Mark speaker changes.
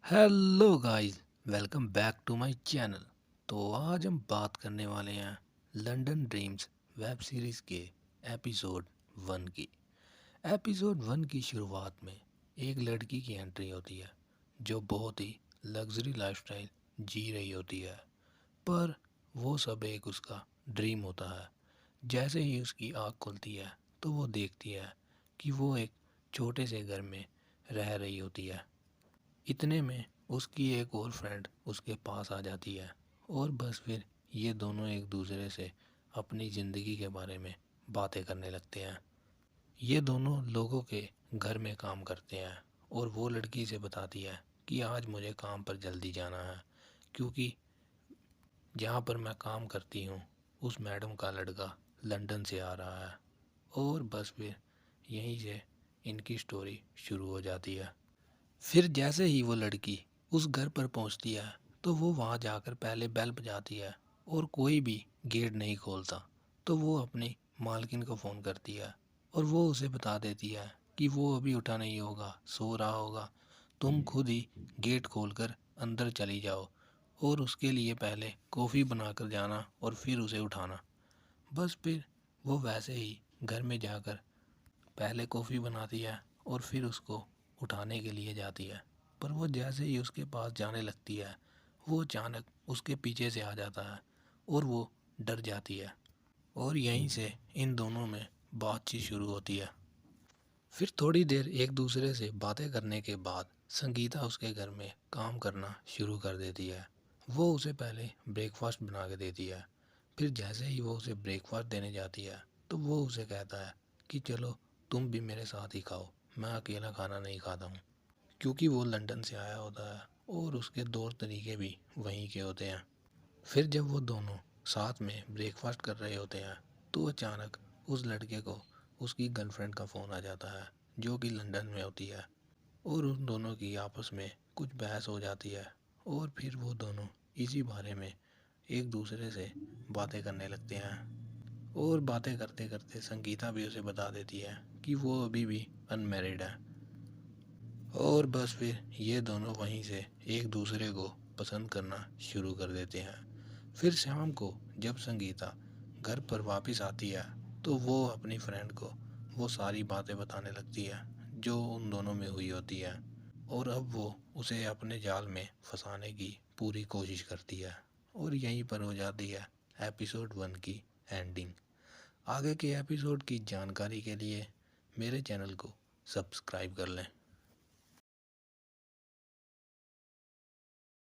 Speaker 1: Hello guys, welcome back to my channel. तो आज हम बात करने वाले हैं लंदन ड्रीम्स वेब सीरीज़ के एपिसोड 1 की। एपिसोड 1 की शुरुआत में एक लड़की की एंट्री होती है जो बहुत ही लग्जरी लाइफस्टाइल जी रही होती है, पर वो सब एक उसका ड्रीम होता है। जैसे ही उसकी आँख खुलती है तो वो देखती है कि वो एक छोटे से घर में रह रही होती है। इतने में उसकी एक और फ्रेंड उसके पास आ जाती है और बस फिर ये दोनों एक दूसरे से अपनी ज़िंदगी के बारे में बातें करने लगते हैं। ये दोनों लोगों के घर में काम करते हैं और वो लड़की से बताती है कि आज मुझे काम पर जल्दी जाना है, क्योंकि जहाँ पर मैं काम करती हूँ उस मैडम का लड़का लंदन से आ रहा है। और बस फिर यहीं से इनकी स्टोरी शुरू हो जाती है। फिर जैसे ही वो लड़की उस घर पर पहुंचती है तो वो वहां जाकर पहले बेल बजाती है और कोई भी गेट नहीं खोलता। तो वो अपनी मालकिन को फ़ोन करती है और वो उसे बता देती है कि वो अभी उठा नहीं होगा, सो रहा होगा। तुम खुद ही गेट खोलकर अंदर चली जाओ और उसके लिए पहले कॉफ़ी बनाकर जाना और फिर उसे उठाना। बस फिर वो वैसे ही घर में जाकर पहले कॉफ़ी बनाती है और फिर उसको उठाने के लिए जाती है। पर वो जैसे ही उसके पास जाने लगती है वो अचानक उसके पीछे से आ जाता है और वो डर जाती है। और यहीं से इन दोनों में बातचीत शुरू होती है। फिर थोड़ी देर एक दूसरे से बातें करने के बाद संगीता उसके घर में काम करना शुरू कर देती है। वो उसे पहले ब्रेकफास्ट बना के देती है। फिर जैसे ही वो उसे ब्रेकफास्ट देने जाती है तो वो उसे कहता है कि चलो तुम भी मेरे साथ ही खाओ, मैं अकेला खाना नहीं खाता हूँ। क्योंकि वो लंदन से आया होता है और उसके तौर तरीके भी वहीं के होते हैं। फिर जब वो दोनों साथ में ब्रेकफास्ट कर रहे होते हैं तो अचानक उस लड़के को उसकी गर्लफ्रेंड का फ़ोन आ जाता है जो कि लंदन में होती है। और उन दोनों की आपस में कुछ बहस हो जाती है और फिर वो दोनों इसी बारे में एक दूसरे से बातें करने लगते हैं। और बातें करते करते संगीता भी उसे बता देती है कि वो अभी भी अनमैरिड है। और बस फिर ये दोनों वहीं से एक दूसरे को पसंद करना शुरू कर देते हैं। फिर शाम को जब संगीता घर पर वापस आती है तो वो अपनी फ्रेंड को वो सारी बातें बताने लगती है जो उन दोनों में हुई होती है। और अब वो उसे अपने जाल में फंसाने की पूरी कोशिश करती है। और यहीं पर हो जाती है एपिसोड 1 की एंडिंग। आगे के एपिसोड की जानकारी के लिए मेरे चैनल को सब्सक्राइब कर लें।